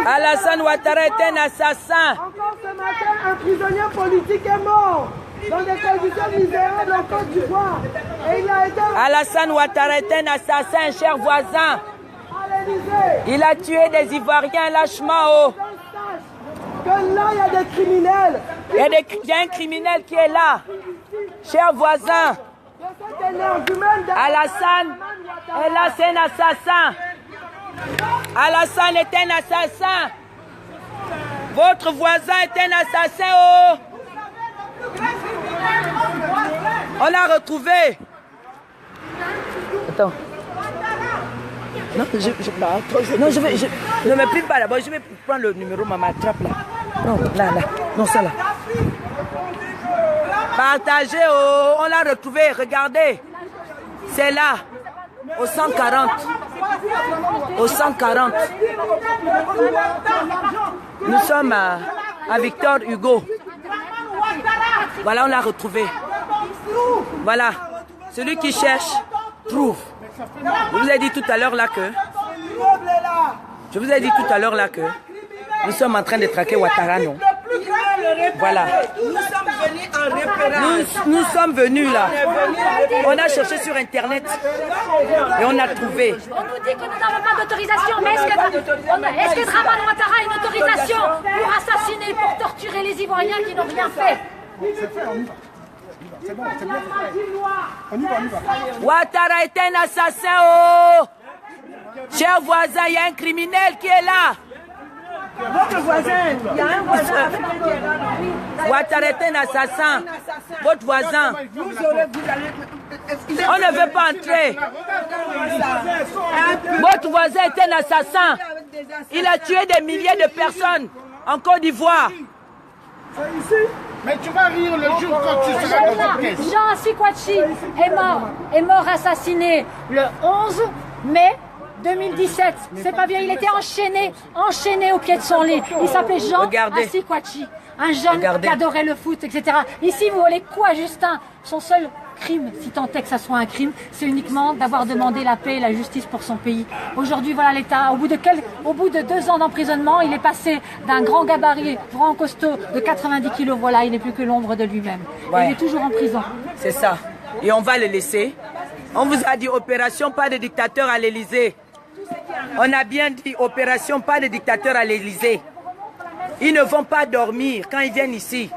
Alassane Ouattara est un assassin. Encore ce matin, un prisonnier politique est mort dans des conditions misérables en Côte d'Ivoire. Et il a été... Alassane Ouattara est un assassin, cher voisin. Il a tué des Ivoiriens lâchement. Que là, il y a des criminels. Il y a un criminel qui est là. Cher voisin. Alassane est là, c'est un assassin. Alassane est un assassin. Votre voisin est un assassin. Oh. On l'a retrouvé. Attends. Non, ne me plie pas là-bas. Je vais prendre le numéro, maman. Attrape là. Non, là. Non, ça là. Partagez. Oh. On l'a retrouvé. Regardez. C'est là. Au 140. Au 140. Nous sommes à Victor Hugo. Voilà, on l'a retrouvé. Voilà. Celui qui cherche, trouve. Je vous ai dit tout à l'heure là que... nous sommes en train de traquer Ouattara, non? Voilà. Nous sommes venus là. On a cherché sur internet et on a trouvé. On nous dit que nous n'avons pas d'autorisation, mais est-ce que Dramane Ouattara a une autorisation pour assassiner, pour torturer les Ivoiriens qui n'ont rien fait? C'est bon, c'est bien. On y va. Ouattara est un assassin, oh! Cher voisin, il y a un criminel qui est là. Votre voisin, il y a un voisin africain qui est là. Ouattara est un assassin. Votre voisin. On ne veut pas entrer. Votre voisin est un assassin. Il a tué des milliers de personnes en Côte d'Ivoire. C'est ici. Mais tu vas rire le jour quand tu seras dans cette caisse. Jean Assi-Kouachi est mort assassiné le 11 mai 2017. C'est pas bien, il était enchaîné au pied de son lit. Il s'appelait Jean Assi-Kouachi, un jeune qui adorait le foot, etc. Ici, vous voulez quoi, Justin? Son seul crime, si tant est que ça soit un crime, c'est uniquement d'avoir demandé la paix et la justice pour son pays. Aujourd'hui, voilà l'État. Au bout de 2 ans d'emprisonnement, il est passé d'un grand gabarit, grand costaud de 90 kilos. Voilà, il n'est plus que l'ombre de lui-même. Ouais. Il est toujours en prison. C'est ça. Et on va le laisser. On vous a dit opération pas de dictateur à l'Élysée. On a bien dit opération pas de dictateur à l'Élysée. Ils ne vont pas dormir quand ils viennent ici.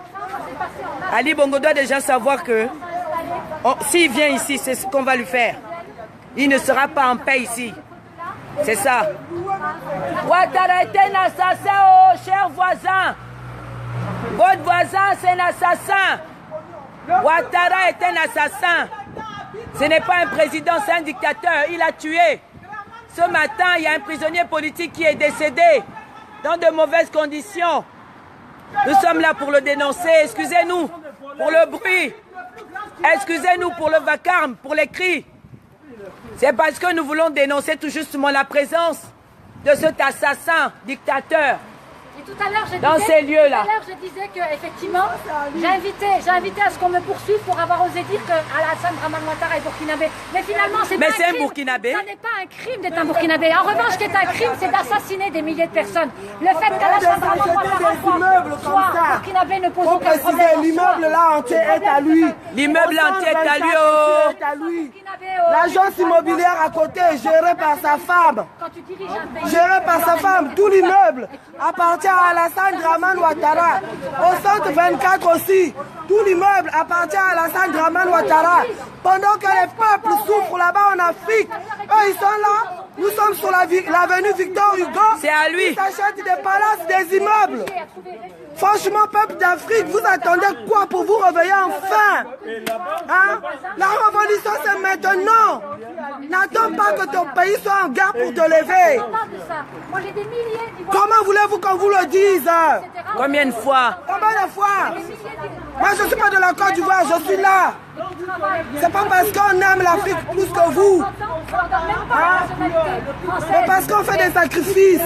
Ali Bongo doit déjà savoir que s'il vient ici, c'est ce qu'on va lui faire. Il ne sera pas en paix ici. C'est ça. Ouattara est un assassin, oh, cher voisin. Votre voisin, c'est un assassin. Ouattara est un assassin. Ce n'est pas un président, c'est un dictateur. Il a tué. Ce matin, il y a un prisonnier politique qui est décédé dans de mauvaises conditions. Nous sommes là pour le dénoncer. Excusez-nous pour le bruit. Excusez-nous pour le vacarme, pour les cris. C'est parce que nous voulons dénoncer tout justement la présence de cet assassin dictateur. Et tout à l'heure, dans ces lieux-là. Tout à l'heure, je disais que effectivement, j'ai invité à ce qu'on me poursuive pour avoir osé dire que Alassane Dramane Ouattara est burkinabé. Mais finalement, c'est pas un crime. Burkinabé. Ça n'est pas un crime d'être un burkinabé. En revanche, ce qui est un crime, c'est d'assassiner des milliers de personnes. Le fait qu'Alassane Dramane Ouattara soit burkinabé ne pose aucun problème. L'immeuble là entier est à lui. L'immeuble entier est à lui. Oh. L'agence immobilière à côté est gérée par sa femme. Quand tu diriges un pays, gérée par sa femme. Tout l'immeuble appartient à Alassane Dramane Ouattara. Au centre 24 aussi, tout l'immeuble appartient à Alassane Dramane Ouattara. Pendant que les peuples souffrent là-bas en Afrique, eux ils sont là, nous sommes sur l'avenue Victor Hugo. C'est à lui. Ils s'achètent des palaces, des immeubles. Franchement, peuple d'Afrique, vous attendez quoi pour vous réveiller enfin? Hein? La révolution, c'est maintenant. N'attends pas que ton pays soit en guerre pour te lever. Comment voulez-vous qu'on vous le dise? Combien de fois? Combien de fois? Moi, je ne suis pas de la Côte d'Ivoire, je suis là. C'est pas parce qu'on aime l'Afrique plus que vous. C'est parce qu'on fait des sacrifices.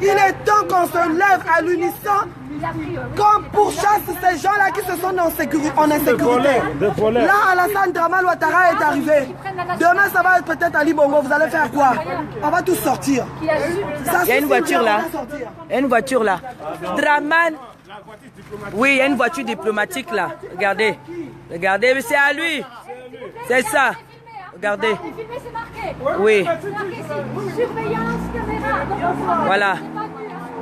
Il est temps qu'on se lève à l'unisson, comme pour chasser ces gens-là qui se sont en insécurité. Là, Alassane Dramane Ouattara est arrivé. Demain, ça va être peut-être Ali Bongo. Vous allez faire quoi? On va tous sortir. Il y a une voiture là. Il y a une voiture là. Dramane. Oui, il y a une voiture diplomatique là. Regardez. Regardez, mais c'est à lui. C'est ça. Regardez. Oui. Voilà.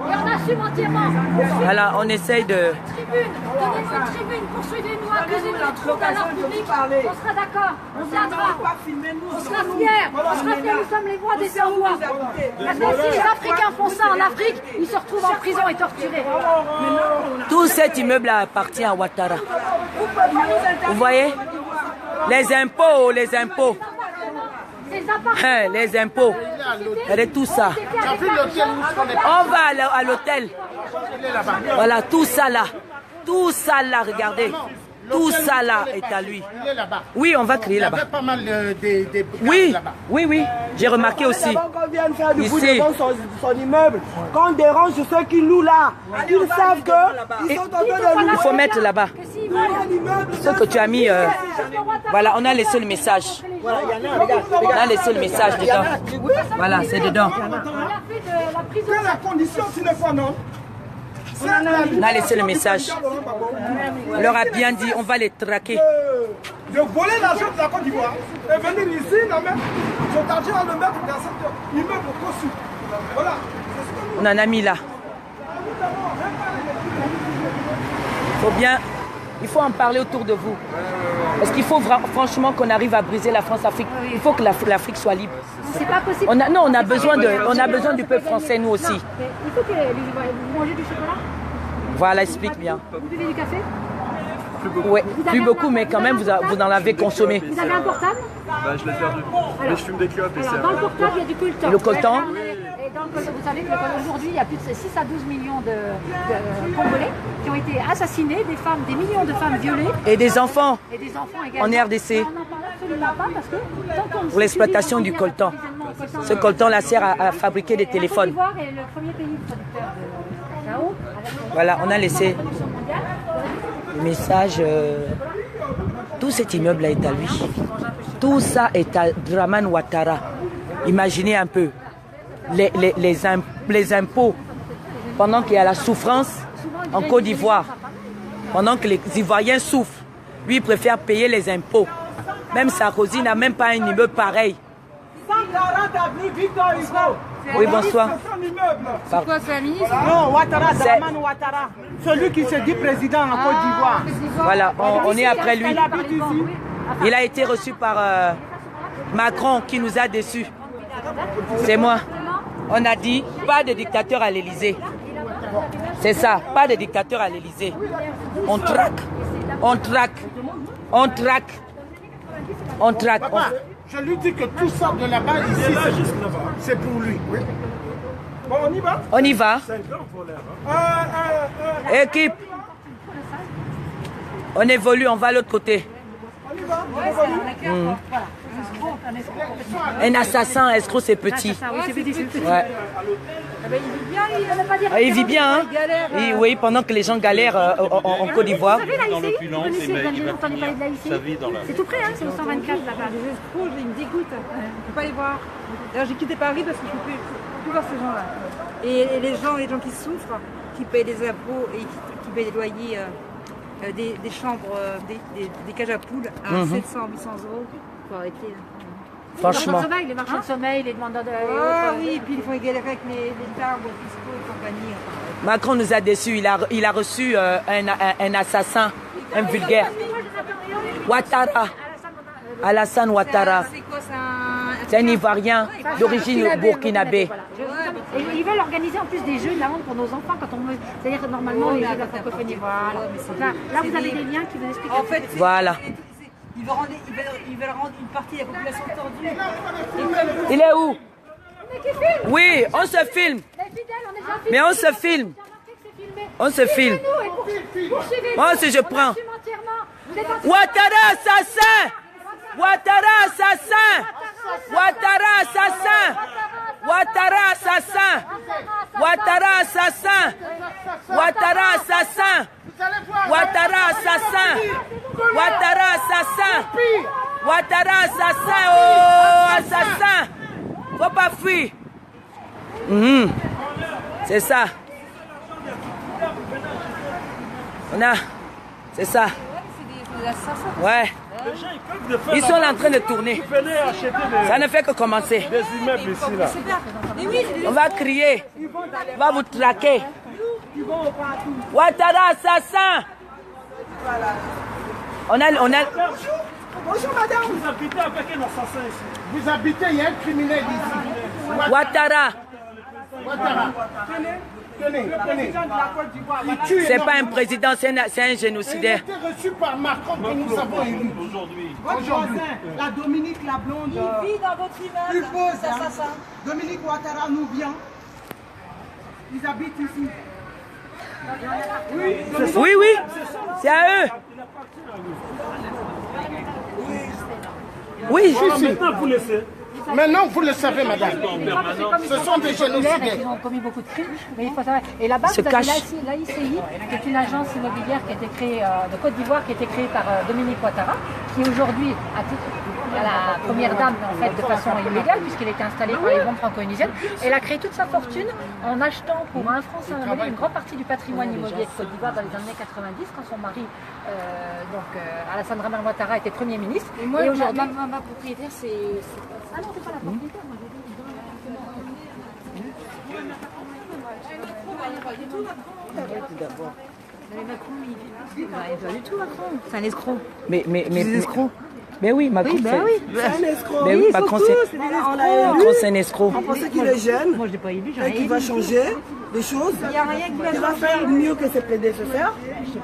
Et on assume entièrement. Voilà, on essaye de... Tribune, donnez-nous une tribune, poursuivez-nous, accusez-nous de troubles à l'ordre public. On sera d'accord, on viendra. On sera fiers, nous sommes les voix des sans-voix. Maintenant, si les Africains font ça en Afrique, ils se retrouvent en prison et torturés. Tout cet immeuble appartient à Ouattara. Vous voyez? Les impôts, les impôts. Les impôts. Regardez tout ça. On va à l'hôtel. Voilà, tout ça là. Tout ça là, regardez. Tout ça là est à lui. Oui, on va crier là-bas. Il y avait pas mal de oui, là-bas. oui, oui. J'ai remarqué aussi. Qu'on vienne faire du bruit devant son immeuble, qu'on dérange ceux qui louent là. Ils savent qu'ils sont en train de louer. Il faut mettre là-bas. Ce que tu as mis, voilà, on a laissé le message. On a laissé le message dedans. Voilà, c'est dedans. C'est la condition sine qua non. On a laissé le message. On leur a bien dit, on va les traquer. De voler l'argent de la Côte d'Ivoire et venir ici, son argent le mettre dans cet immeuble conçu. Voilà. On en a mis là. Il faut en parler autour de vous. Parce qu'il faut franchement qu'on arrive à briser la France-Afrique. Il faut que l'Afrique soit libre. C'est pas possible. On a besoin du peuple français, nous aussi. Il faut que vous mangez du chocolat. Voilà, explique bien. Vous buvez du café? Oui, plus beaucoup, mais quand même, vous en avez consommé. Vous avez un portable? Je l'ai perdu. Mais je fume des clopes. Alors, dans le portable, il y a du coltan. Le coltan? Et donc, vous savez qu'aujourd'hui, il y a plus de 6 à 12 millions de Congolais qui ont été assassinés, des millions de femmes violées. Et des enfants. Et des enfants également. En RDC. On n'en parle absolument pas parce que tant qu'on Pour l'exploitation du coltan. Ce coltan-là sert à fabriquer des téléphones. La Côte d'Ivoire est le premier pays producteur de cacao. Voilà, on a laissé le message. Tout cet immeuble-là est à lui. Tout ça est à Dramane Ouattara. Imaginez un peu les impôts pendant qu'il y a la souffrance en Côte d'Ivoire. Pendant que les Ivoiriens souffrent, lui il préfère payer les impôts. Même Sarkozy n'a même pas un immeuble pareil. 140 avenue Victor Hugo. Oui, bonsoir. C'est quoi, c'est un ministre? Non, Ouattara, Dramane Ouattara. Celui qui se dit président en Côte d'Ivoire. Voilà, on est après lui. Il a été reçu par Macron qui nous a déçus. C'est moi. On a dit pas de dictateur à l'Élysée. C'est ça, pas de dictateur à l'Élysée. On traque, on traque, on traque, on traque. Papa, je lui dis que tout ça de là-bas, ici, c'est pour lui. Oui. Bon, on y va? On y va. Équipe. On évolue, on va de l'autre côté. On y va? On évolue? Un assassin, escroc, c'est petit. Ouais. Il vit bien, hein? Oui, pendant que les gens galèrent en Côte d'Ivoire. Vous savez, l'AICI, vous entendez parler de l'AICI? C'est tout près, hein, c'est au 124 là-bas. Les escrocs, ils me dégoûtent. Je ne peux pas les voir. D'ailleurs, j'ai quitté Paris parce que je ne peux plus voir ces gens-là. Et les gens qui souffrent, qui payent des impôts et qui payent des loyers, des chambres, des cages à poules à 700, 800 euros, il faut arrêter. Franchement. Les marchands de sommeil, les demandeurs de... Ah oui, et puis ils font galérer avec les arbres fiscaux et compagnie. Macron nous a déçus. Il a reçu un assassin, un vulgaire. Ouattara. Alassane Ouattara. C'est quoi ça? C'est un Ivoirien d'origine burkinabé. Et ils veulent organiser en plus des jeux de la honte pour nos enfants quand on veut. C'est-à-dire que normalement, les jeux de la francophonie, voilà. Là, vous avez des liens qui vous expliquent. En fait, Voilà. ils veulent rendre une partie de la population tordue. Il est où? Oui, on se filme. Mais on se filme. On se filme. Moi aussi je prends. Ouattara assassin. Ouattara assassin. Ouattara assassin. Ouattara assassin. Ouattara assassin. Ouattara assassin. Ouattara assassin. Ouattara assassin. Ouattara assassin. Oh, assassin. Faut pas fuir. C'est ça. On a. C'est ça. Ouais. Ils sont là en train de tourner. Ça ne fait que commencer. Des immeubles ici là. On va crier. On va vous traquer. Ouattara assassin. On a. Bonjour madame. Vous habitez avec un assassin ici. Vous habitez, il y a un criminel ici. Ouattara. Ouattara. Tenez. C'est pas un président, c'est un génocidaire. Il a été reçu par Macron que nous avons élu. Votre voisin, la Dominique la blonde. Il vit dans votre immeuble. Suppose, hein. Dominique Ouattara nous vient. Ils habitent ici. Oui, c'est à eux. Oui, Maintenant, vous laissez. Maintenant, vous le savez, madame. Ce sont des génocidaires. Ils ont commis beaucoup de crimes, mais il faut savoir. Et là-bas, vous avez l'AICI, qui est une agence immobilière qui a été créée de Côte d'Ivoire, qui a été créée par Dominique Ouattara, qui aujourd'hui, à la première dame, en fait, de façon illégale, puisqu'elle était installée par les banques franco-onisiennes. Elle a créé toute sa fortune en achetant pour 1 franc 5 monnaie une grande partie du patrimoine immobilier de Côte d'Ivoire dans les années 90, quand son mari, Alassane Dramane Ouattara, était Premier ministre. Et moi, aujourd'hui, ma propriétaire, c'est... ah non, c'est pas la propriétaire, moi j'ai pas du tout, Macron. C'est un escroc. Mais escroc. Mais oui, Macron, C'est un escroc. Mais oui, Macron, c'est un escroc. On pensait qu'il est jeune. Moi, je l'ai pas élu, Et qu'il va changer les choses. Il n'y a rien qui Il va faire mieux que ses prédécesseurs.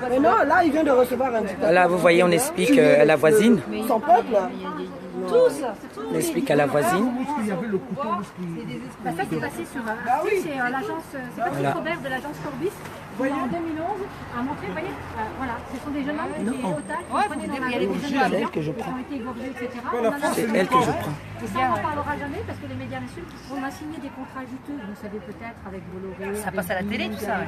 Mais non, là, il vient de recevoir un dictateur. Là, vous voyez, on explique à la voisine. Son peuple. On explique à la voisine. Ça s'est passé sur c'est l'agence, c'est Patrick Robert de l'agence Corbis qui en 2011 a montré, vous voyez, voilà, ce sont des jeunes hommes qui étaient otages, qui prenaient dans la rue, C'est elle que je qui prends. ont été égorgés, etc. C'est elle que je prends. Et ça, on n'en parlera jamais parce que les médias l'insultent. On a signé des contrats juteux, vous savez peut-être, avec Bolloré. Ça passe à la télé tout ça.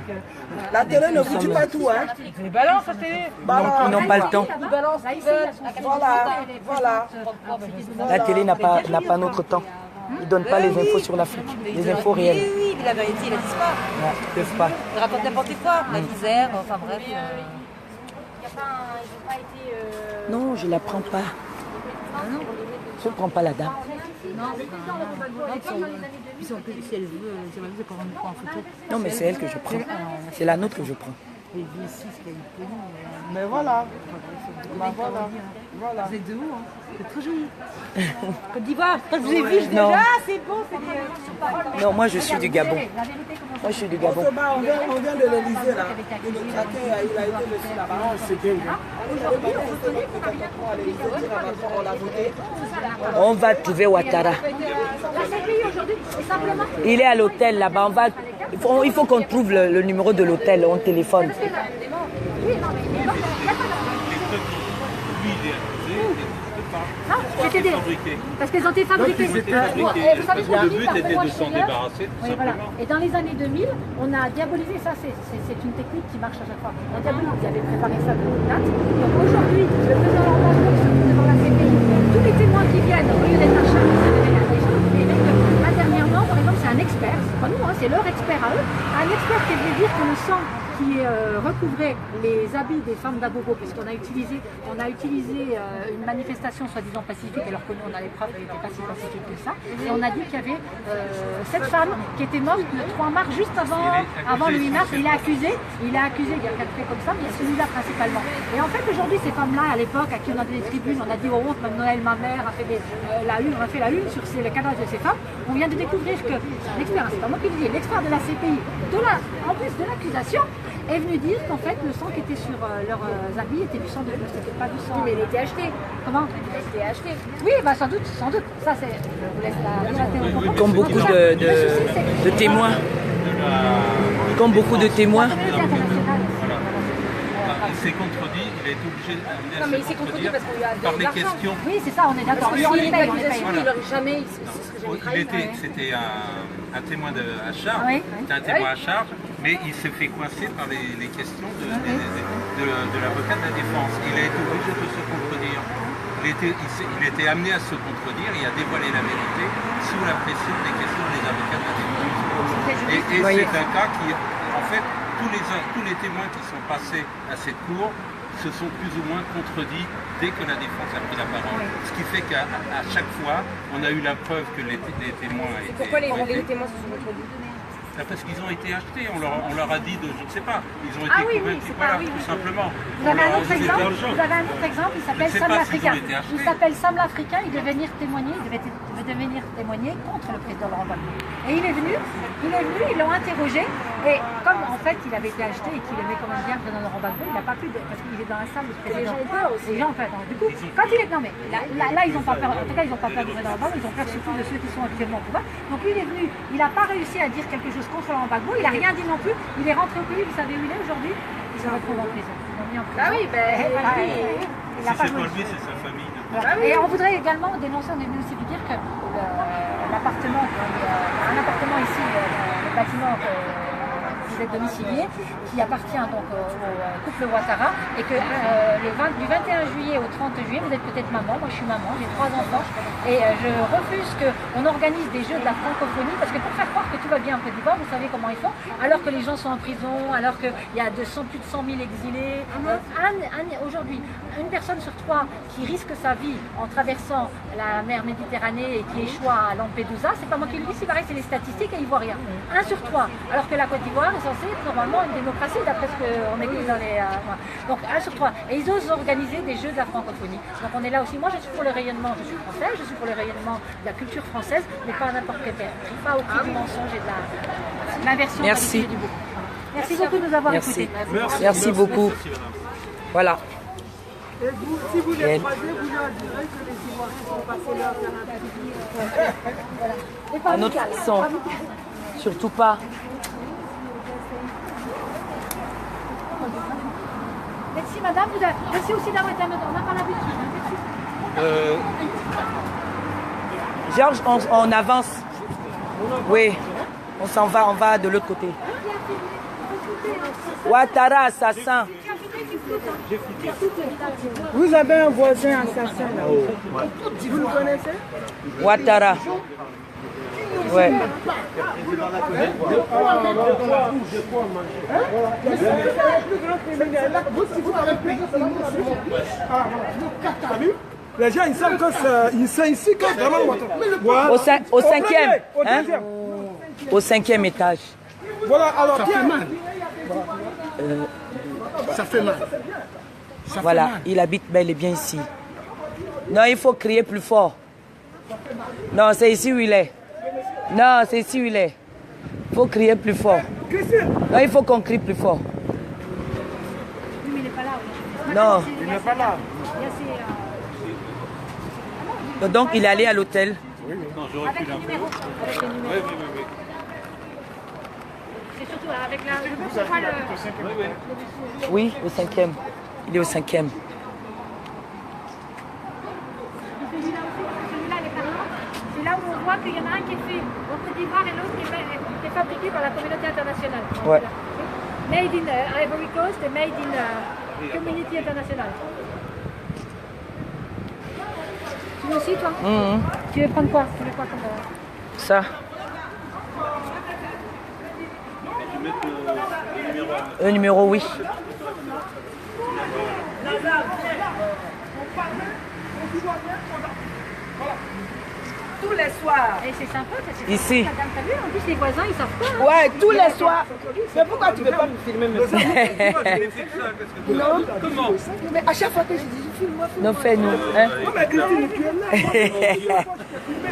La télé ne vous dit pas tout, hein. Les balances, la télé. Ils n'ont pas le temps. Voilà. La télé n'a pas notre temps. Ils ne donnent pas les infos sur l'Afrique, les infos réelles. Oui, mais la vérité, ils la disent pas. Ouais, ils ne peuvent pas. Ils racontent n'importe quoi. La misère, enfin bref. Non, je ne la prends pas. Je ne prends pas la dame. Si elle veut, c'est quand on prend en photo. Non, mais c'est elle que je prends. C'est la nôtre que je prends. Mais voilà. Voilà. Vous êtes de où, hein? C'est trop joli. Côte d'Ivoire, quand je vous ai vu, je dis Non. ah, c'est beau, c'est des... Non, moi je suis du Gabon. Moi je suis du Gabon. On vient de l'Élysée là. Il le traquait, il a été reçu là-bas. C'est bien. On va trouver Ouattara. Il est à l'hôtel là-bas. Il faut qu'on trouve le numéro de l'hôtel. On téléphone. Parce qu'elles ont été fabriquées. Vous savez, Le but était de s'en débarrasser, tout oui, voilà. Et dans les années 2000, on a diabolisé, ça c'est une technique qui marche à chaque fois. On a diabolisé, ils avaient préparé ça de longue date. Donc aujourd'hui, le président Hollande se trouve devant la CPI. Tous les témoins qui viennent, au lieu d'être un chat, ça devient un gens. Et donc, là, dernièrement, par exemple, c'est un expert, c'est pas nous, hein, c'est leur expert à eux, un expert qui veut dire que le sang qui recouvrait les habits des femmes d'Agogo, puisqu'on a utilisé une manifestation soi-disant pacifique, alors que nous on a les preuves qu'elle n'était pas si pacifique que ça. Et on a dit qu'il y avait cette femme qui était morte le 3 mars, juste avant le 8 mars. Il a accusé, il y a 4 faits comme ça, mais il y a celui-là principalement. Et en fait aujourd'hui ces femmes-là, à l'époque, à qui on a donné des tribunes, on a dit oh honte, Noël, ma mère, a fait la une sur le cadavre de ces femmes. On vient de découvrir que l'expert, c'est pas moi qui le dis, l'expert de la CPI, en plus de l'accusation, est venu dire qu'en fait le sang qui était sur leurs habits était du sang de bœuf, c'était pas du sang. Mais il a été acheté. Comment? Il a été acheté. Oui, bah sans doute. Ça c'est. Je vous laisse la théorie. Comme beaucoup de témoins. Comme beaucoup de témoins. La communauté internationale s'est contredit, il a été obligé d'amener Non, à mais se il s'est contredit contredire parce qu'on lui a par donné de les l'argent. questions. Oui, c'est ça, on est d'accord. Parce qu'il S'il y a paye, une on les paye. accusation, il n'aurait jamais, c'est ce que j'avais trahi. C'était un témoin à charge, Oui, oui. c'était un témoin à charge, mais il s'est fait coincer par les questions de l'avocat de la défense. Il a été obligé de se contredire. Il était amené à se contredire et à dévoiler la vérité sous la pression des questions des avocats de la défense. Et c'est un cas qui, en fait, tous les témoins qui sont passés à cette cour se sont plus ou moins contredits dès que la défense a pris la parole. Ce qui fait qu'à chaque fois, on a eu la preuve que les témoins étaient... Pourquoi les témoins se sont contredits? Parce qu'ils ont été achetés, on leur a dit de, je ne sais pas, ils ont été Ah oui, convaincus, c'est voilà, pas, oui, tout simplement. Vous avez un autre exemple, il s'appelle sais Sam pas s'ils l'Africain. ont été achetés. Il s'appelle Sam l'Africain, il devait venir témoigner, contre le président Laurent Gbagbo. Et il est venu, ils l'ont interrogé, et comme en fait il avait été acheté et qu'il aimait quand même bien le président Laurent Gbagbo, il n'a pas pu, parce qu'il est dans la salle du président. Les gens ont peur aussi. Les gens ont peur. Du coup, quand il est, non mais là ils n'ont pas peur, en tout cas ils n'ont pas peur du président Laurent Gbagbo, ils ont peur surtout de ceux qui sont actuellement au pouvoir. Donc lui il est venu, il n'a pas réussi à dire quelque chose contre Laurent Gbagbo, il n'a rien dit non plus, il est rentré au pays, vous savez où il est aujourd'hui? Il se retrouve en prison. Ils l'ont mis en prison. Ah oui, ben il n'a Si pas c'est joué. pas lui, c'est sa famille. Voilà. Et on voudrait également dénoncer, on est venu aussi vous dire que l'appartement, un appartement ici, le bâtiment vous êtes domicilié, qui appartient donc au couple Ouattara, et que du 21 juillet au 30 juillet, vous êtes peut-être maman, moi je suis maman, j'ai 3 enfants, et je refuse qu'on organise des jeux de la francophonie, parce que pour faire croire que tout va bien en Côte d'Ivoire, vous savez comment ils font, alors que les gens sont en prison, alors qu'il y a plus de 100 000 exilés. Aujourd'hui, une personne sur 3 qui risque sa vie en traversant la mer Méditerranée et qui échoue à Lampedusa, c'est pas moi qui le dis, c'est pareil, c'est les statistiques et ivoiriens. 1 sur 3, alors que la Côte d'Ivoire est censée être normalement une démocratie, d'après ce qu'on écrit dans les... donc 1 sur 3. Et ils osent organiser des jeux de la francophonie. Donc on est là aussi, moi je suis pour le rayonnement, je suis française, je suis pour le rayonnement de la culture française, mais pas à n'importe quel prix, pas au prix du mensonge et de l'inversion. Merci. Du beau. Merci beaucoup de nous avoir écoutés. Merci beaucoup. Voilà. Et vous, si vous les croisez, vous leur direz que les Ivoiriens sont passés leur temps à À notre façon. Surtout pas. Merci madame, merci aussi d'avoir été à notre... On n'a pas l'habitude. Georges, on avance. Oui, on s'en va, on va de l'autre côté. Ouattara, assassin. Vous avez un voisin assassin là. Vous le connaissez? Ouattara. Ouais. Les gens, ils savent que c'est ici que vraiment Ouattara. Au cinquième. Au Hein? deuxième. Au 5e étage. Voilà, alors Ça fait mal. Ça fait mal. Voilà, il habite bel et bien ici. Non, il faut crier plus fort. Non, c'est ici où il est. Non, c'est ici où il est. Il faut crier plus fort. Non, il faut qu'on crie plus fort. Mais il n'est pas là. Non. il n'est pas là. Donc, il est allé à l'hôtel. Non, j'aurais Avec pu le numéro. Avec le numéro. Oui. C'est surtout avec la... Oui, au 5e. Il est au 5e. Celui-là, les parents, c'est là où on voit qu'il y en a un qui est fait au Côte d'Ivoire et l'autre qui est fabriqué par la communauté internationale. Ouais. Made in Ivory Coast et made in Community International. Tu veux aussi, toi? Tu veux prendre quoi? Tu veux quoi comme... Ça. Le numéro, oui. Tous les soirs. Et c'est sympa, ça, c'est Ici. sympa. T'as vu, en plus les voisins ils savent pas. Hein. Ouais, tous les soirs. Mais pourquoi tu ne veux pas me filmer maintenant? Non. Comment? Mais à chaque fois que je dis, je filme moi. Non, fais-nous. Hein?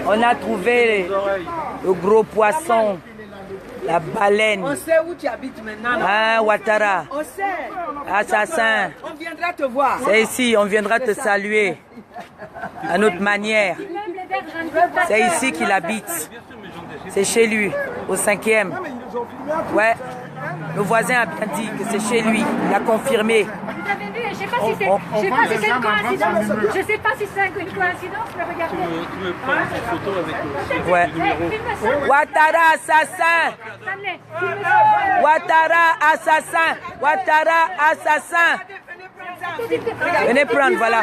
On a trouvé le gros poisson, la baleine. On sait où tu habites maintenant. Ah, Ouattara, On sait. assassin. On viendra te voir. C'est ici, on viendra te saluer à notre manière. Même les berges indiennes. C'est ici qu'il habite. C'est chez lui, au 5e. Ouais. Le voisin a bien dit que c'est chez lui. Il a confirmé. Vous avez vu, je ne sais pas si c'est une coïncidence. Je ne sais pas si c'est une coïncidence, mais regardez. Tu me prends une photo avec le Ouais. numéro. Ouattara assassin. Ouattara assassin. Ouattara assassin. Venez prendre, voilà.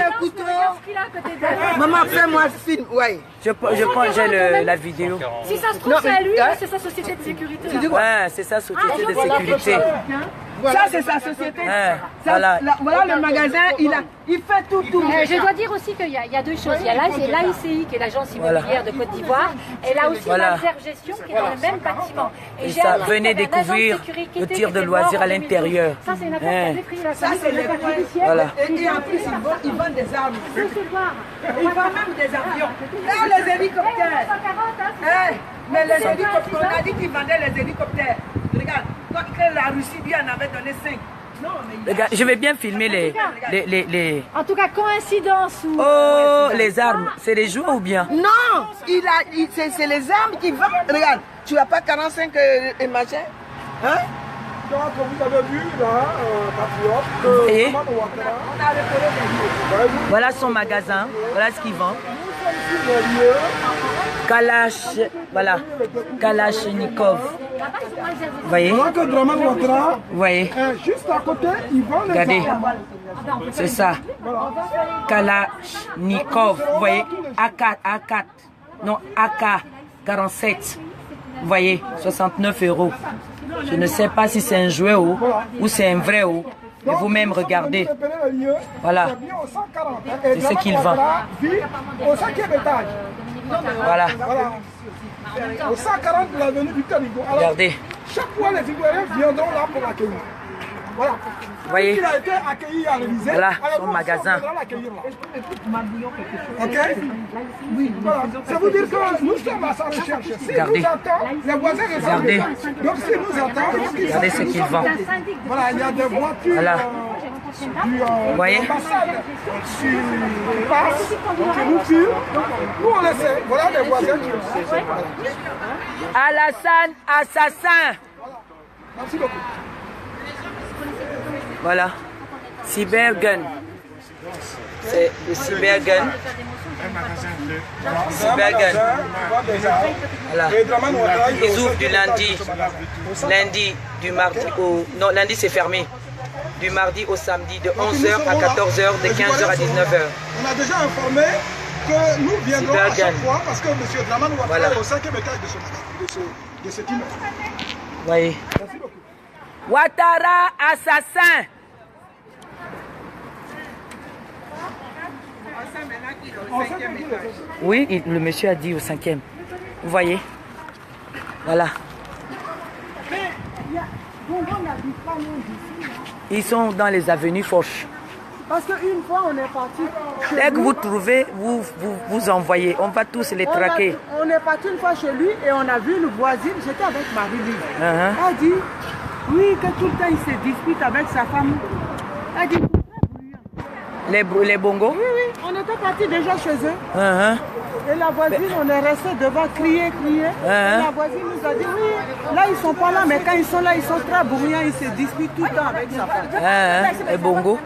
Maman, fais-moi un film, ouais. Je prends, j'ai la vidéo. Si ça se trouve, c'est à lui, c'est sa société de sécurité. Ouais, c'est sa société de sécurité. Ça, c'est sa société. Ouais, Ça, voilà. voilà le magasin, il fait tout. Je dois dire aussi qu'il y a deux choses. Il y a l'AICI, qui est l'agence immobilière de Côte d'Ivoire, et là aussi l'Intergestion, qui est dans le même bâtiment. Et ça, venez découvrir le tir de loisirs à l'intérieur. Ça, c'est une affaire très prise. Ça, c'est une affaire judiciaire. Voilà. Et en plus, ils vendent des armes. Il faut se voir. Ils vendent même des avions. Là, les hélicoptères. Mais les hélicoptères, on a dit qu'ils vendaient les hélicoptères. Regarde, quand la Russie lui en avait donné 5. Non, mais Regarde, je vais bien filmer les... En tout cas, coïncidence ou... Oh, les armes. C'est des jouets ou bien? non, c'est les armes qui vendent. Regarde, tu n'as pas 45 et machin. Hein? Donc, vous avez vu là, Patriote, Et Draman Ouattara. On a repéré des lieux. voilà son magasin. Voilà ce qu'il vend. Sur les lieux, Voilà. Kalachnikov. Vous voyez? voilà que Draman Ouattara, Vous voyez? juste à côté, ils vendent les Regardez. armes. C'est ça. Kalachnikov. Vous voyez? AK. Non, AK-47. Vous voyez? 69 €. Je ne sais pas si c'est un jouet ou c'est un vrai ou. Mais vous-même regardez. Voilà. C'est ce qu'il vend. Au 5e étage. Voilà. Voilà. Au 140 de l'avenue Victor Hugo. Alors, Regardez. chaque fois, les Ivoiriens viendront là pour l'accueillir. Voilà. Voyez. Il a été accueilli à l'Élysée. Voilà, alors son nous, magasin. on viendra l'accueillir là. Ok? Oui. Voilà. Ça veut dire que nous sommes à sa recherche. Si Regardez. nous attendons, les voisins restent. Regardez. Donc si nous attendons, Regardez ce qu'il vend. voilà, il y a des voitures Voilà. du voyez? ambassade qui passent, qui nous tirent. Nous on les sait. Voilà les voisins qui le savent. Alassane assassin. Merci beaucoup. Voilà. Cybergun. C'est le Cybergun. Cybergun. Voilà. Ils ouvrent du lundi du mardi au... Non, lundi c'est fermé. Du mardi au samedi, de 11h à 14h, de 15h à 19h. On a déjà informé que nous viendrons à chaque Cybergun. fois parce que M. Draman Ouattara Voilà. est au 5e étage de cet immeuble. Voyez. Merci beaucoup. Ouattara assassin. Oui, le monsieur a dit au 5e. Vous voyez? Voilà. Ils sont dans les avenues Foch. Parce qu'une fois, on est parti. Dès que vous trouvez, vous envoyez. On va tous les traquer. On est parti une fois chez lui et on a vu une voisine. J'étais avec Marie-Louise. Elle a dit, oui, que tout le temps il se dispute avec sa femme. Elle a dit, Les bongos? oui, oui, on était parti déjà chez eux. Et la voisine, on est resté devant, crier. Et la voisine nous a dit, oui, là ils sont pas là, mais quand ils sont là, ils sont très bruyants, ils se disputent tout le temps avec sa femme. Les bongos?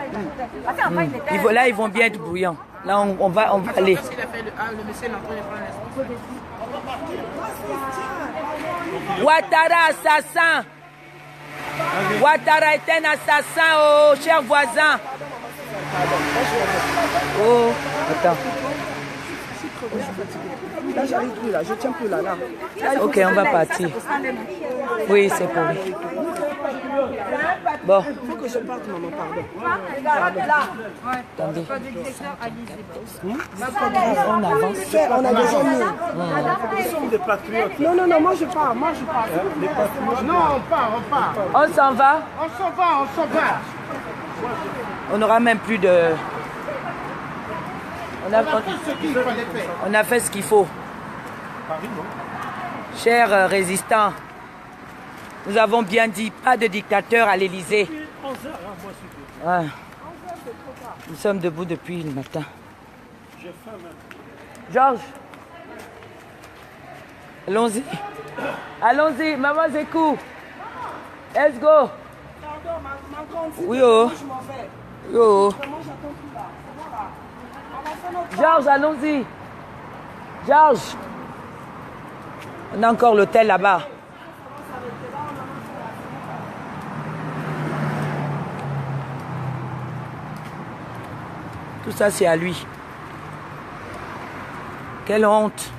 Là, ils vont bien être bruyants. Là, on va aller. Ouattara assassin. Ouattara est un assassin, oh, cher voisin. Oh, attends. Là, j'arrive plus là, je tiens plus là. Ok, on va partir. Oui, c'est pour lui. Bon. Il faut que je parte, maman, pardon. Attendez. On avance. On a déjà mis. Nous sommes des patriotes. Non, moi je pars. Non, on part. On s'en va? On s'en va. On n'aura même plus de... On a fait ce qu'il faut. Chers résistants, nous avons bien dit, pas de dictateur à l'Élysée. Ouais. Nous sommes debout depuis le matin. Georges, allons-y. Allons-y, maman Zékou. Let's go. Oui, oh. Oui, oh. Georges, allons-y. Georges. On a encore l'hôtel là-bas. Tout ça, c'est à lui. Quelle honte.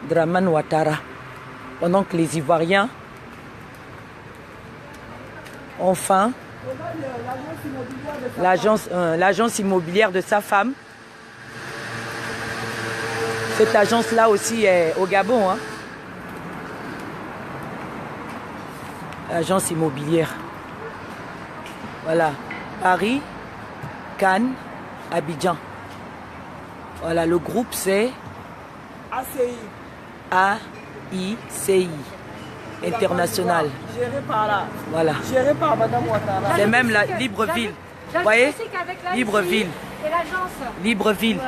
Dramane Ouattara. Pendant que les Ivoiriens ont faim, l'agence immobilière de sa femme. Cette agence-là aussi est au Gabon. Hein? L'agence immobilière. Voilà. Paris, Cannes, Abidjan. Voilà, le groupe c'est AICI. International. Géré par là. Voilà. Géré par Madame Ouattara. C'est même la Libreville. Vous voyez? Libreville. Et l'agence. Libreville.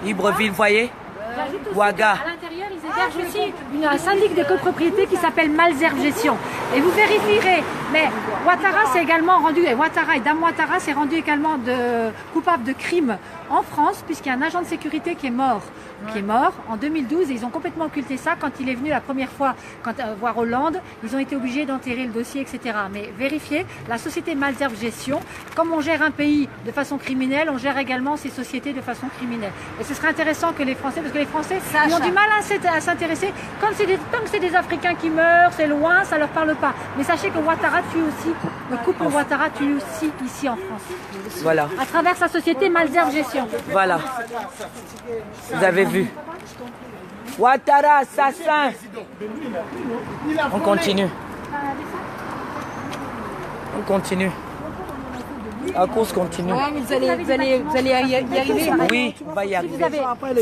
Libreville, vous voyez? Ouaga. À l'intérieur, ils hébergent aussi un syndic de copropriété qui s'appelle Malzerbe Gestion. Et vous vérifierez, mais Ouattara s'est également rendu, et Dame Ouattara s'est rendu également coupable de crimes en France, puisqu'il y a un agent de sécurité qui est mort en 2012, et ils ont complètement occulté ça. Quand il est venu la première fois voir Hollande, ils ont été obligés d'enterrer le dossier, etc. Mais vérifiez, la société Malzerbe Gestion, comme on gère un pays de façon criminelle, on gère également ces sociétés de façon criminelle. Et ce serait intéressant que les Français, parce que les Français ils ont du mal à s'intéresser, tant que c'est des Africains qui meurent, c'est loin, ça leur parle pas. Mais sachez que Ouattara tue aussi, le couple Ouattara tue aussi ici en France. Voilà. À travers sa société Malzerbe Gestion. Voilà. Vous avez vu. Ouattara, assassin. On continue. On continue. La course continue. Ouais, mais vous allez y arriver. Oui, on va y arriver.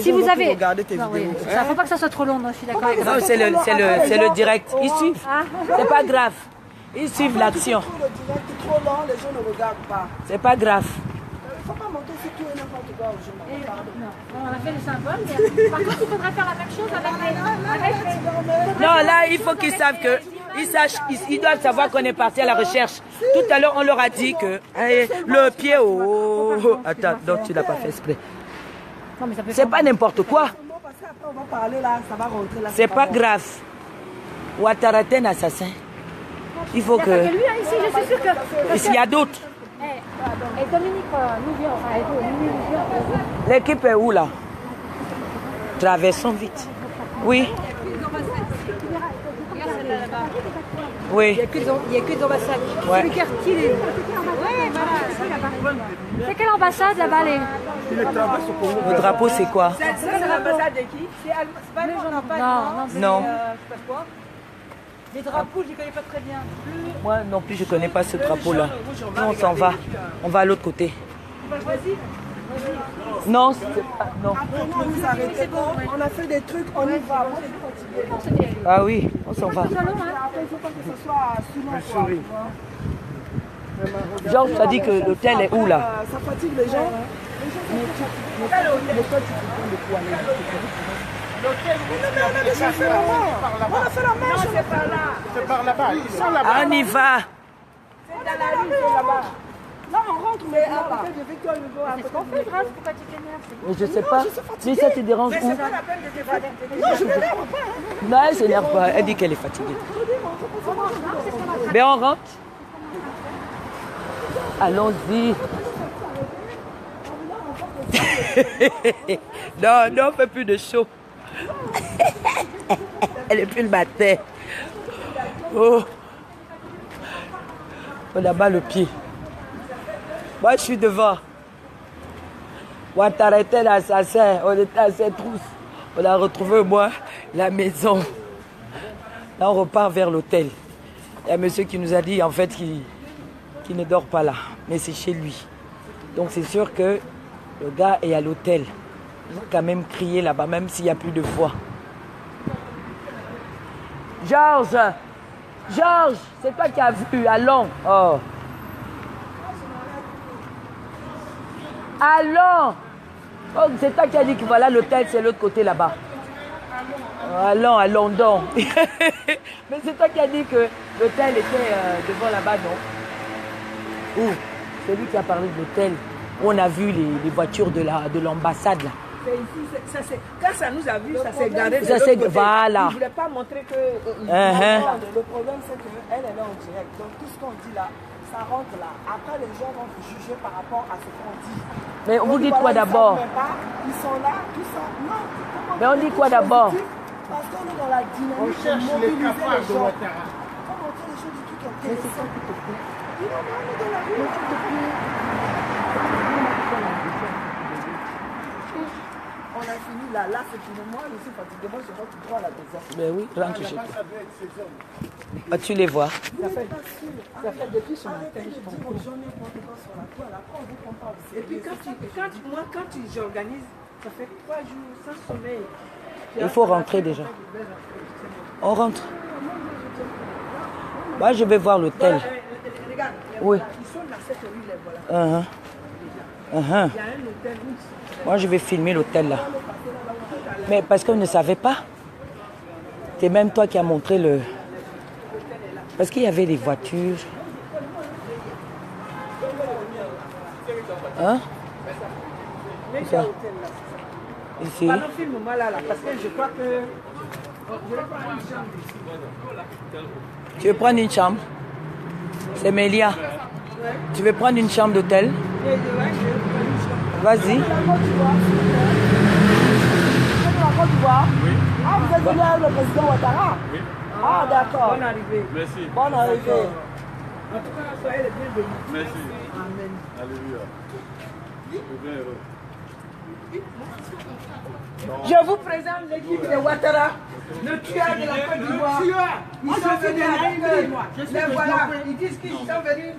Si vous avez... Regarder tes vidéos. Il ne faut pas que ça soit trop long, non, je suis d'accord avec Non, c'est le direct. Ils suivent. C'est pas grave. Ils suivent l'action. Le direct est trop long, les gens ne regardent pas. C'est pas grave. Il ne faut pas monter sur tout et n'importe quoi aux gens. Non, on a fait le symbole, mais par contre, il faudrait faire la même chose avec les... Non, là, il faut qu'ils savent que... Ils doivent savoir qu'on est parti à la recherche. Tout à l'heure, on leur a dit que le pied au... Attends, donc tu l'as pas fait exprès. C'est pas n'importe quoi. C'est pas grave. Ouattara est un assassin. Il faut que... Lui, ici, je suis sûre que... Ici, il y a d'autres. Et Dominique, nous vient... L'équipe est où là? Traversons vite. Oui. Oui. Il n'y a que d'ambassade. Ouais. C'est le quartier. Ouais, voilà. C'est quelle ambassade là-bas les... Le drapeau, c'est quoi? C'est l'ambassade de qui? C'est pas Non. Je sais pas quoi. Les drapeaux, je les connais pas très bien. Moi non plus, je connais pas ce drapeau-là. Nous, on s'en va. On va à l'autre côté. Non, c'est pas... Non. Après, nous, vous arrêtez. On a fait des trucs, on y va. Moi, je suis fatiguée. Ah oui, on s'en va. Après, il faut pas que ce soit sous nos Georges, ça dit que l'hôtel est où là? Ça fatigue les gens. Mais toi, tu peux prendre le coup à l'hôtel. On a déjà fait la main. On a fait la main. C'est pas là. C'est par là-bas. Ils sont là-bas. On y va. C'est dans la rue, c'est là-bas. Là, on rentre, mais après, je vais que le voir. C'est ce qu'on fait, Grâce, pourquoi tu t'énerves? Mais je sais pas. Si ça te dérange où? C'est pas la peine de t'évader. Non, je m'énerve pas. Non, elle s'énerve pas. Elle dit qu'elle est fatiguée. Mais on rentre. Allons-y. Non, on fait plus de show. Elle est plus le matin. Oh. On a mal le pied. Moi, je suis devant. Ouattara était l'assassin. On était à cette trousse. On a retrouvé, moi, la maison. Là, on repart vers l'hôtel. Il y a un monsieur qui nous a dit, en fait, qu'il ne dort pas là. Mais c'est chez lui. Donc, c'est sûr que le gars est à l'hôtel. Il va quand même crier là-bas, même s'il n'y a plus de voix. Georges! Georges! C'est toi qui as vu. Allons! Oh! Allons! Oh, c'est toi qui as dit que voilà l'hôtel, c'est l'autre côté là-bas. Allons à London. Mais c'est toi qui as dit que l'hôtel était devant là-bas, non? Où? Celui qui a parlé de l'hôtel. On a vu les voitures de l'ambassade là. C'est ici, quand ça nous a vu, ça s'est garé de Ça l'autre c'est côté. voilà. Il ne voulait pas montrer que... Le problème, c'est qu'elle est là en direct. Donc, tout ce qu'on dit là, ça rentre là. Après, les gens vont juger par rapport à ce qu'on dit. Mais vous dites quoi d'abord? Ils sont là, tout ça. Non. Mais on dit quoi d'abord? Parce qu'on est dans la dynamique. On cherche les cafards de Ouattara. Faut montrer les choses du tout intéressant. Il est dans la rue. On a fini là, c'est pour moi, je suis fatigué, moi je rentre droit à la maison. Ben oui, rentre chez toi. Ah, tu les vois. Ça fait depuis ce matin, je pense. Et puis quand j'organise, ça fait 3 jours sans sommeil. Il faut rentrer déjà. On rentre. Moi, je vais voir l'hôtel. Regarde, Oui. ils sont dans cette rue, les voilà. Il y a un hôtel où Moi, je vais filmer l'hôtel là. Mais parce qu'on ne savait pas. C'est même toi qui as montré le... Parce qu'il y avait des voitures. Hein? Ça. Ici. Pardon, filme-moi là, parce que je crois que... Je vais prendre une chambre ici. Tu veux prendre une chambre? C'est Mélia. Tu veux prendre une chambre d'hôtel? Vas-y. Oui. Ah, vous êtes venu avec le président Ouattara? Oui. Ah, d'accord. Bonne arrivée. Merci. Bonne arrivée. En tout cas, soyez les bienvenus. Merci. Amen. Alléluia. Je suis bien heureux. Je vous présente l'équipe de Ouattara, le tueur de la Côte d'Ivoire. Ils sont venus avec eux. Les voilà. Ils disent qu'ils sont venus,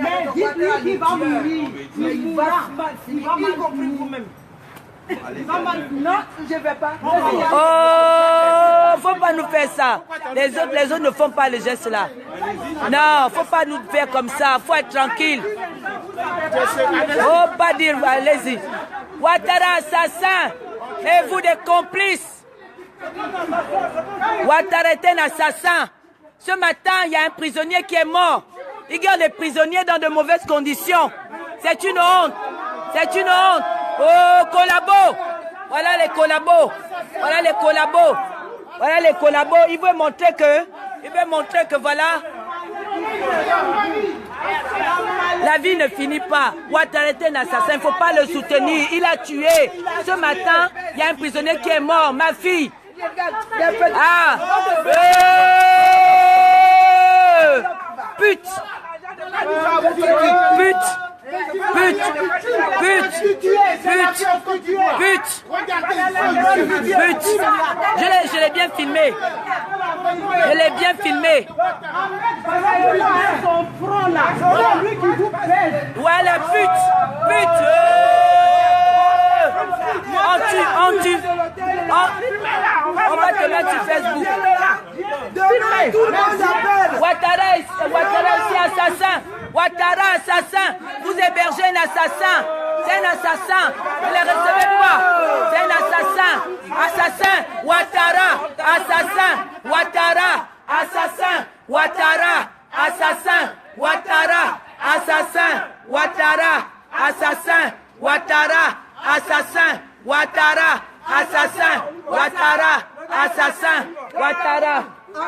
avec Ouattara. Mais va mourir. Mais il va mal finir, y compris vous-même. Non, je ne vais pas. Oh, faut pas nous faire ça. Les autres ne font pas le geste là. Non, faut pas nous faire comme ça. Faut être tranquille. Faut pas dire, allez-y. Ouattara assassin. Et vous des complices. Ouattara est un assassin. Ce matin, il y a un prisonnier qui est mort. Il garde les prisonniers dans de mauvaises conditions. C'est une honte. C'est une honte. Oh, collabos. Voilà les collabos. Voilà les collabos. Voilà les collabos. Il veut montrer que voilà. La vie ne finit pas. Ouattara est un assassin. Il ne faut pas le soutenir. Il a tué. Ce matin, il y a un prisonnier qui est mort. Ma fille. Ah. Pute. Pute. Pute, pute, pute, pute. Je l'ai bien filmé. Je l'ai bien filmé. Voilà, pute, pute. On va te mettre sur Facebook. Ouattara aussi assassin. Ouattara assassin. Vous hébergez un assassin. C'est un assassin. Ne le recevez pas. C'est un assassin. Assassin. Ouattara. Assassin. Ouattara. Assassin. Ouattara. Assassin. Ouattara. Assassin. Ouattara. Assassin. Ouattara. Assassin. Ouattara. Assassin. Ouattara. Assassin. Ouattara. Vous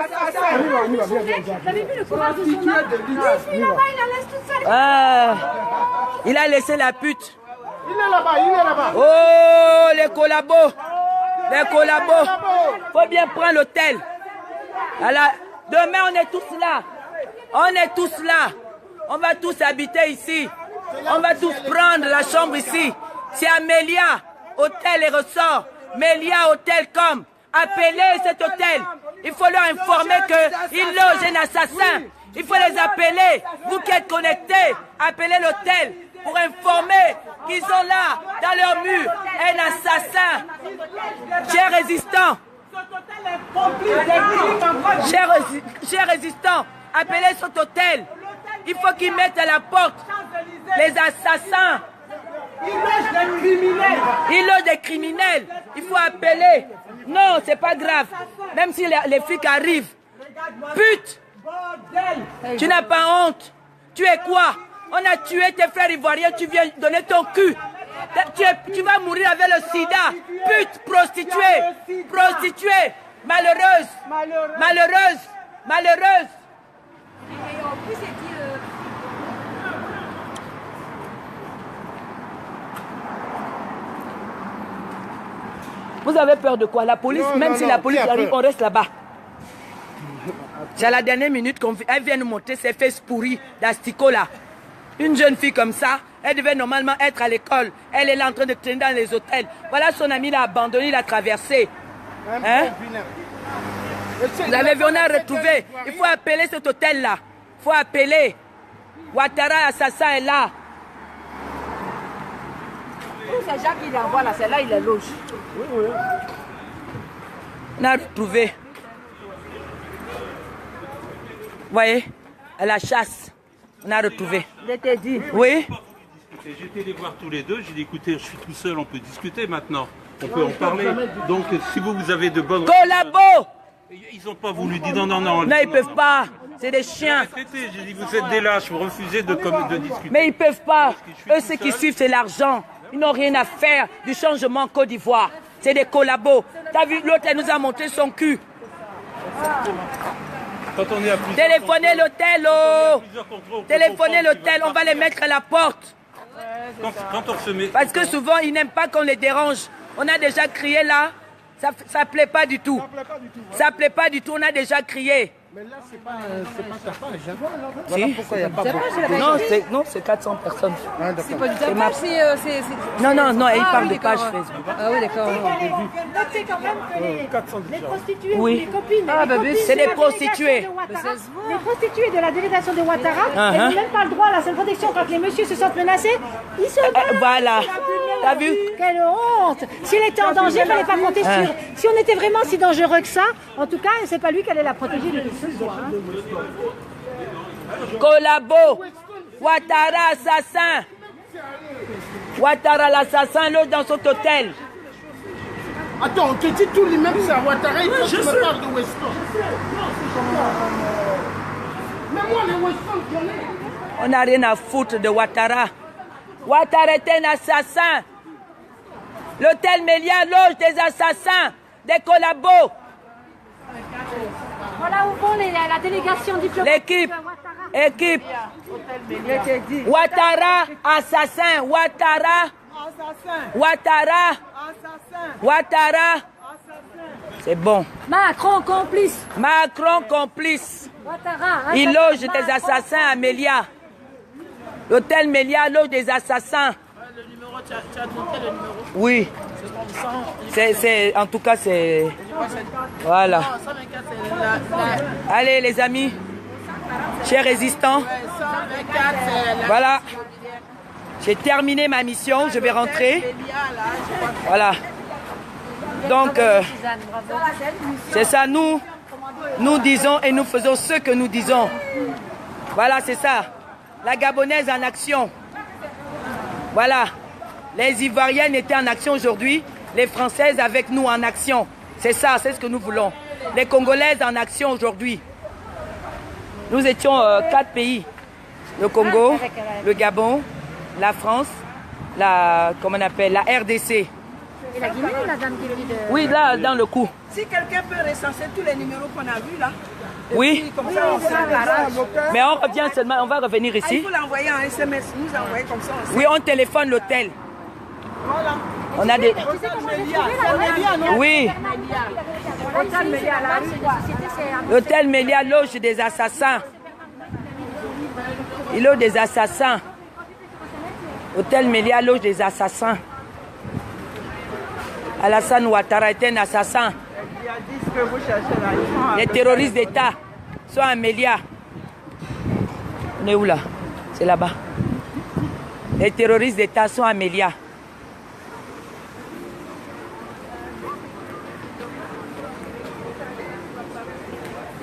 avez vu le courage de son âme? Il la laisse toute seule. Ah, il a laissé la pute. Il est là-bas, il est là-bas. Oh, les collabos. Les collabos. Faut bien prendre l'hôtel. Alors, demain, on est tous là. On est tous là. On va tous habiter ici. On va tous prendre la chambre ici. C'est à Mélia, hôtel et ressort. Mélia, hôtel.com. Appelez cet hôtel. Il faut leur informer qu'ils logent un assassin. Il faut les appeler. Vous qui êtes connectés, appelez l'hôtel pour informer qu'ils sont là, dans leur mur, un assassin. Chers résistants, chers résistants, appelez cet hôtel. Il faut qu'ils mettent à la porte les assassins. Ils logent des criminels. Il faut appeler. Non, c'est pas grave. Même si les flics arrivent. Pute! Tu n'as pas honte. Tu es quoi? On a tué tes frères ivoiriens, tu viens donner ton cul. Tu vas mourir avec le sida. Pute, prostituée. Prostituée. Malheureuse. Malheureuse. Malheureuse. Et en plus, il dit... Vous avez peur de quoi? La police, non, même si la police arrive, on reste là-bas. C'est à la dernière minute qu'elle vient nous montrer ses fesses pourries d'asticot là. Une jeune fille comme ça, elle devait normalement être à l'école. Elle est là en train de traîner dans les hôtels. Voilà, son ami l'a abandonné, il a traversé. Hein? Vous avez vu, on a retrouvé. Il faut appeler cet hôtel là. Il faut appeler. Ouattara, assassin est là. C'est Jacques qui l'envoie là, c'est là il est loge. Oui, oui. On a retrouvé. Vous voyez, à la chasse, on a retrouvé. Je t'ai dit. Oui. J'étais les voir tous les deux, j'ai dit écoutez, je suis tout seul, on peut discuter maintenant. On peut en parler. Donc si vous avez de bonnes... Collabo! Ils n'ont pas voulu dire non, non, non. Non, ils ne peuvent pas. C'est des chiens. J'ai dit vous êtes des lâches, vous refusez de discuter. Mais ils ne peuvent pas. Eux, ce qui suivent, c'est l'argent. Ils n'ont rien à faire du changement en Côte d'Ivoire. C'est des collabos. T'as vu, l'autre, elle nous a montré son cul. Quand on est à plusieurs... Téléphonez l'hôtel, oh! Téléphonez l'hôtel, on va les mettre à la porte. Quand on se met... Parce que souvent, ils n'aiment pas qu'on les dérange. On a déjà crié là. Ça ne plaît pas du tout. Ça ne plaît pas du tout, on a déjà crié. Mais là, c'est pas ta page. Voilà pourquoi il n'y a pas beaucoup. Non, c'est 400 personnes. Ah, c'est pas du tapage, c'est... Non, il parle de page Facebook. Ah oui, d'accord. Notez quand même que les prostituées, oui. les copines, c'est des prostituées. Les prostituées de la délégation de Ouattara, elles n'ont même pas le droit à la seule protection quand les messieurs se sentent menacés. Ils se battent. Voilà. T'as vu? Quelle honte! S'il était en danger, il ne fallait pas compter sur... Si on était vraiment si dangereux que ça, en tout cas, c'est pas lui qui allait la protéger de tout ce soir. Collabo! Ouattara, assassin! Ouattara, l'assassin, l'autre dans son hôtel. Attends, on te dit tout l'immeuble, c'est à Ouattara, il faut que tu me parles de Weston. Mais moi, les Weston, j'en ai. On n'a rien à foutre de Ouattara. Ouattara est un assassin. L'hôtel Mélia loge des assassins, des collabos. Voilà où vont la délégation diplomatique. Équipe. Ouattara, assassin. Ouattara. C'est bon. Macron complice. Ouattara, il loge des assassins à Mélia. L'hôtel Mélia loge des assassins. Le numéro, tu as montré le numéro? Oui. C'est en tout cas, c'est... Voilà. Allez, les amis. Chers résistants. Voilà. J'ai terminé ma mission. Je vais rentrer. Voilà. Donc, c'est ça. Nous disons et nous faisons ce que nous disons. Voilà, c'est ça. La Gabonaise en action. Voilà. Les Ivoiriennes étaient en action aujourd'hui. Les Françaises avec nous en action. C'est ça, c'est ce que nous voulons. Les Congolaises en action aujourd'hui. Nous étions 4 pays. Le Congo, le Gabon, la France, comment on appelle, la RDC. Et la Guinée, la dame qui vit de... Oui, là, dans le coup. Si quelqu'un peut recenser tous les numéros qu'on a vus là. Oui. Comme ça, on se mais on revient seulement, on va revenir ici. Il faut l'envoyer en SMS, nous envoyer comme ça. Oui, on téléphone l'hôtel. Voilà. On a des... Oui. L'hôtel Mélia loge des assassins. Il loge des assassins. L'hôtel Mélia loge des assassins. Alassane Ouattara est un assassin. Les terroristes d'État sont à Mélia. On est où là? C'est là-bas. Les terroristes d'État sont à Mélia.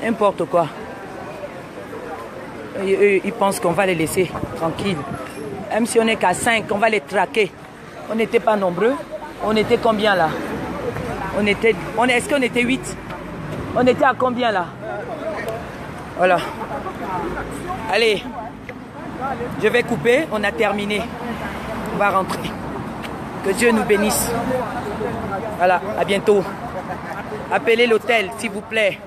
N'importe quoi. Ils pensent qu'on va les laisser tranquilles. Même si on n'est qu'à 5, on va les traquer. On n'était pas nombreux. On était combien là? Est-ce qu'on était 8? On était à combien là? Voilà. Allez, je vais couper, on a terminé. On va rentrer. Que Dieu nous bénisse. Voilà, à bientôt. Appelez l'hôtel, s'il vous plaît.